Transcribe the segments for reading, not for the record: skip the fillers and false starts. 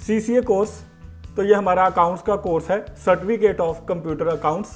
CCA course, तो ये हमारा अकाउंट्स का कोर्स है, सर्टिफिकेट ऑफ कंप्यूटर अकाउंट्स,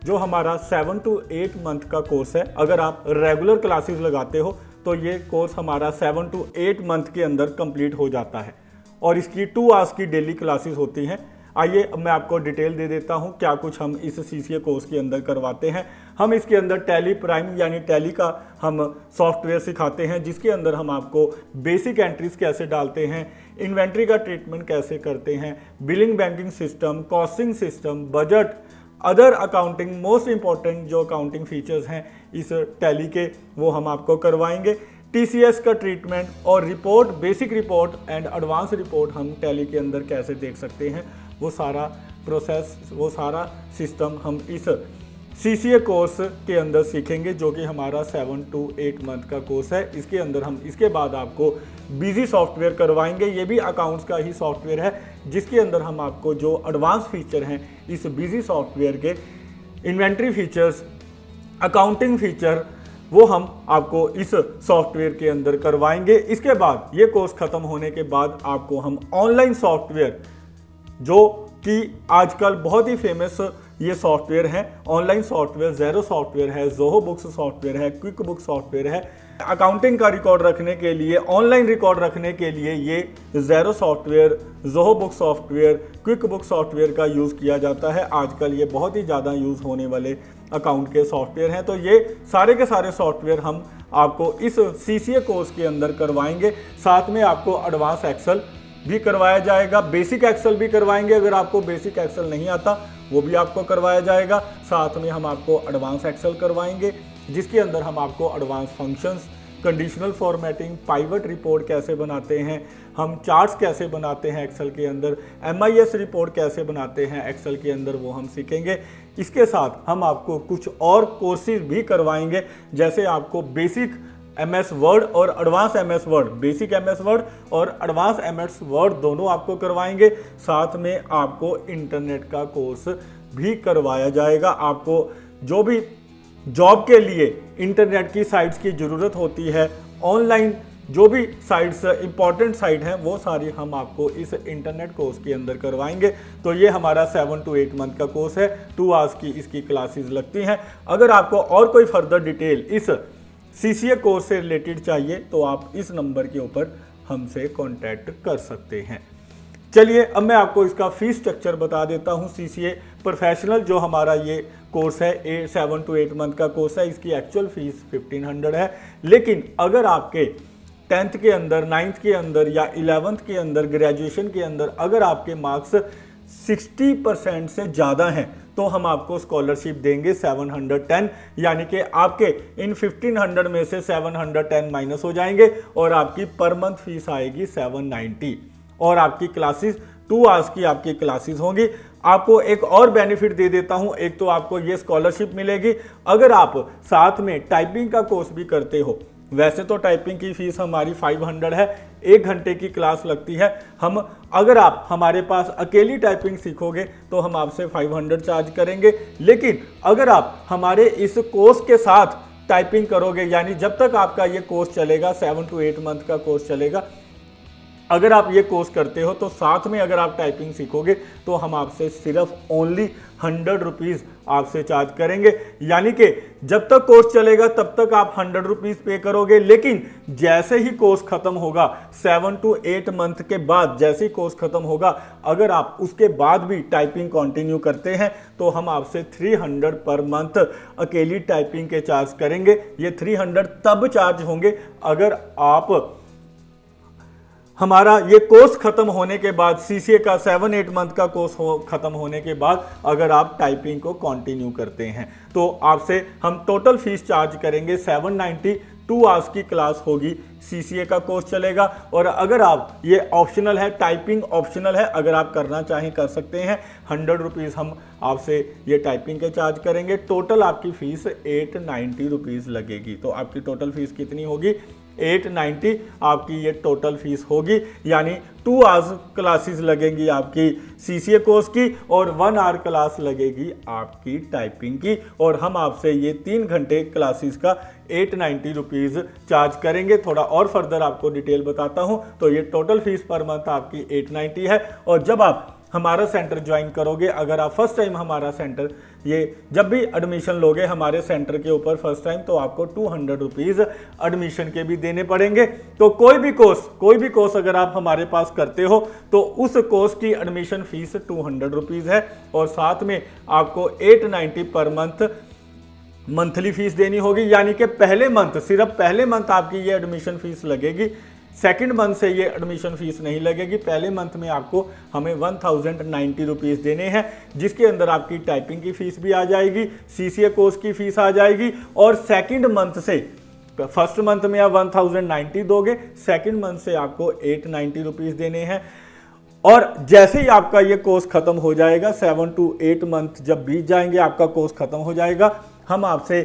जो हमारा 7 to 8 मंथ का कोर्स है। अगर आप रेगुलर क्लासेस लगाते हो तो ये कोर्स हमारा 7 to 8 मंथ के अंदर कंप्लीट हो जाता है और इसकी 2 आवर्स की डेली क्लासेस होती हैं। आइए अब मैं आपको डिटेल दे देता हूं क्या कुछ हम इस सीसीए कोर्स के अंदर करवाते हैं। हम इसके अंदर टैली प्राइम यानी टैली का हम सॉफ्टवेयर सिखाते हैं, जिसके अंदर हम आपको बेसिक एंट्रीज कैसे डालते हैं, इन्वेंट्री का ट्रीटमेंट कैसे करते हैं, billing banking system, costing system, budget, other accounting, most important जो अकाउंटिंग फीचर्स हैं इस टैली के वो हम आपको करवाएंगे। टीसीएस का ट्रीटमेंट और report, basic report and advance report हम टैली के अंदर कैसे देख सकते हैं, वो सारा प्रोसेस, वो सारा सिस्टम हम इस सीसीए कोर्स के अंदर सीखेंगे, जो कि हमारा 7 to 8 मंथ का कोर्स है। इसके अंदर हम इसके बाद आपको बिजी सॉफ्टवेयर करवाएंगे। ये भी अकाउंट्स का ही सॉफ्टवेयर है, जिसके अंदर हम आपको जो एडवांस फीचर हैं इस बिजी सॉफ्टवेयर के, इन्वेंट्री फीचर्स, अकाउंटिंग फीचर, वो हम आपको इस सॉफ्टवेयर के अंदर करवाएंगे। इसके बाद ये कोर्स खत्म होने के बाद आपको हम ऑनलाइन सॉफ्टवेयर, जो कि आजकल बहुत ही फेमस ये सॉफ्टवेयर है, ऑनलाइन सॉफ्टवेयर, ज़ेरो सॉफ्टवेयर है, जोहो बुक्स सॉफ्टवेयर है, क्विक बुक सॉफ्टवेयर है। अकाउंटिंग का रिकॉर्ड रखने के लिए, ऑनलाइन रिकॉर्ड रखने के लिए ये Xero software, Zoho Book software, Quick Book software का यूज़ किया जाता है। आजकल ये बहुत ही ज़्यादा यूज़ होने वाले अकाउंट के सॉफ्टवेयर हैं। तो ये सारे के सारे सॉफ्टवेयर हम आपको इस सीसीए कोर्स के अंदर करवाएंगे। साथ में आपको एडवांस एक्सेल भी करवाया जाएगा, बेसिक एक्सेल भी करवाएंगे। अगर आपको बेसिक एक्सेल नहीं आता वो भी आपको करवाया जाएगा। साथ में हम आपको एडवांस एक्सेल करवाएंगे, जिसके अंदर हम आपको advance functions, conditional formatting, pivot report कैसे बनाते हैं, हम चार्ट्स कैसे बनाते हैं एक्सेल के अंदर, एमआईएस रिपोर्ट कैसे बनाते हैं एक्सेल के अंदर, वो हम सीखेंगे। इसके साथ हम आपको कुछ और कोर्सेज भी करवाएंगे, जैसे आपको बेसिक एमएस वर्ड और advance MS word, basic MS word और एडवांस एमएस वर्ड दोनों आपको करवाएंगे। साथ में आपको इंटरनेट का कोर्स भी करवाया जाएगा। आपको जो भी जॉब के लिए इंटरनेट की साइट्स की ज़रूरत होती है, ऑनलाइन जो भी साइट्स इंपॉर्टेंट साइट हैं, वो सारी हम आपको इस इंटरनेट कोर्स के अंदर करवाएंगे। तो ये हमारा 7 to 8 मंथ का कोर्स है, 2 आवर्स की इसकी क्लासेस लगती हैं। अगर आपको और कोई फर्दर डिटेल इस सीसीए कोर्स से रिलेटेड चाहिए तो आप इस नंबर के ऊपर हमसे कांटेक्ट कर सकते हैं। चलिए अब मैं आपको इसका फीस स्ट्रक्चर बता देता हूं। सीसीए प्रोफेशनल जो हमारा ये कोर्स है, 7 to 8 मंथ का कोर्स है, इसकी एक्चुअल फीस 1500 है। लेकिन अगर आपके 10th के अंदर, 9th के अंदर या 11th के अंदर, ग्रेजुएशन के अंदर अगर आपके मार्क्स 60% से ज़्यादा हैं तो हम आपको स्कॉलरशिप देंगे 710, यानी कि आपके इन 1500 में से 710 माइनस हो जाएंगे और आपकी पर मंथ फीस आएगी 790 और आपकी क्लासेस 2 आवर्स की आपकी क्लासेस होंगी। आपको एक और बेनिफिट दे देता हूं, एक तो आपको ये स्कॉलरशिप मिलेगी अगर आप साथ में टाइपिंग का कोर्स भी करते हो। वैसे तो टाइपिंग की फीस हमारी 500 है, 1 घंटे की क्लास लगती है। हम अगर आप हमारे पास अकेली टाइपिंग सीखोगे तो हम आपसे 500 चार्ज करेंगे। लेकिन अगर आप हमारे इस कोर्स के साथ टाइपिंग करोगे, यानी जब तक आपका ये कोर्स चलेगा, 7 to 8 मंथ का कोर्स चलेगा, अगर आप ये कोर्स करते हो तो साथ में अगर आप टाइपिंग सीखोगे तो हम आपसे सिर्फ ओनली 100 रुपीज़ आपसे चार्ज करेंगे। यानी कि जब तक कोर्स चलेगा तब तक आप 100 रुपीज़ पे करोगे। लेकिन जैसे ही कोर्स खत्म होगा, 7 to 8 मंथ के बाद जैसे ही कोर्स खत्म होगा, अगर आप उसके बाद भी टाइपिंग कंटिन्यू करते हैं तो हम आपसे 300 पर मंथ अकेली टाइपिंग के चार्ज करेंगे। ये 300 तब चार्ज होंगे अगर आप हमारा ये कोर्स खत्म होने के बाद, सीसीए का 7-8 मंथ का कोर्स खत्म होने के बाद अगर आप टाइपिंग को कंटिन्यू करते हैं तो आपसे हम टोटल फीस चार्ज करेंगे 790। 2 आवर्स की क्लास होगी, सीसीए का कोर्स चलेगा। और अगर आप ये ऑप्शनल है, टाइपिंग ऑप्शनल है, अगर आप करना चाहें कर सकते हैं। 100 रुपीज़ हम आपसे ये टाइपिंग के चार्ज करेंगे। टोटल आपकी फ़ीस 890 रुपीज़ लगेगी। तो आपकी टोटल फीस कितनी होगी? 890 आपकी ये टोटल फीस होगी, यानी 2 आवर्स क्लासेस लगेंगी आपकी CCA कोर्स की और 1 आवर क्लास लगेगी आपकी टाइपिंग की, और हम आपसे ये 3 घंटे क्लासेस का 890 रुपीज़ चार्ज करेंगे। थोड़ा और फर्दर आपको डिटेल बताता हूँ, तो ये टोटल फीस पर मंथ आपकी 890 है। और जब आप हमारा सेंटर ज्वाइन करोगे, अगर आप फर्स्ट टाइम हमारा सेंटर ये जब भी एडमिशन लोगे हमारे सेंटर के ऊपर फर्स्ट टाइम, तो आपको 200 रुपीज़ एडमिशन के भी देने पड़ेंगे। तो कोई भी कोर्स अगर आप हमारे पास करते हो तो उस कोर्स की एडमिशन फीस 200 रुपीज़ है, और साथ में आपको 890 पर मंथली फीस देनी होगी, यानी कि सिर्फ पहले मंथ आपकी ये एडमिशन फीस लगेगी। सेकंड मंथ से ये एडमिशन फीस नहीं लगेगी। पहले मंथ में आपको हमें 1090 रुपीज़ देने हैं, जिसके अंदर आपकी टाइपिंग की फीस भी आ जाएगी, CCA कोर्स की फीस आ जाएगी, और सेकंड मंथ से, फर्स्ट मंथ में आप 1090 दोगे, सेकंड मंथ से आपको 890 रुपीज़ देने हैं। और जैसे ही आपका ये कोर्स खत्म हो जाएगा, 7 to 8 मंथ जब बीत जाएंगे, आपका कोर्स खत्म हो जाएगा, हम आपसे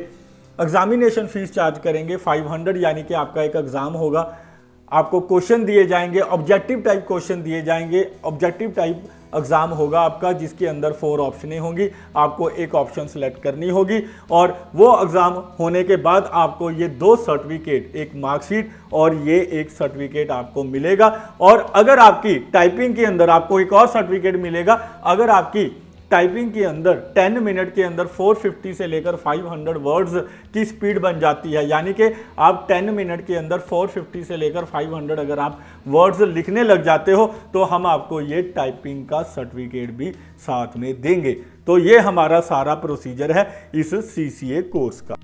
एग्जामिनेशन फीस चार्ज करेंगे 500, यानी कि आपका एक एग्जाम होगा, आपको क्वेश्चन दिए जाएंगे, ऑब्जेक्टिव टाइप क्वेश्चन दिए जाएंगे, ऑब्जेक्टिव टाइप एग्जाम होगा आपका, जिसके अंदर 4 ऑप्शनें होंगी, आपको एक ऑप्शन सेलेक्ट करनी होगी, और वो एग्जाम होने के बाद आपको ये 2 सर्टिफिकेट, एक मार्कशीट और ये एक सर्टिफिकेट आपको मिलेगा। और अगर आपकी टाइपिंग के अंदर आपको एक और सर्टिफिकेट मिलेगा, अगर आपकी टाइपिंग के अंदर 10 मिनट के अंदर 450 से लेकर 500 वर्ड्स की स्पीड बन जाती है, यानी कि आप 10 मिनट के अंदर 450 से लेकर 500 अगर आप वर्ड्स लिखने लग जाते हो, तो हम आपको ये टाइपिंग का सर्टिफिकेट भी साथ में देंगे। तो ये हमारा सारा प्रोसीजर है इस CCA कोर्स का।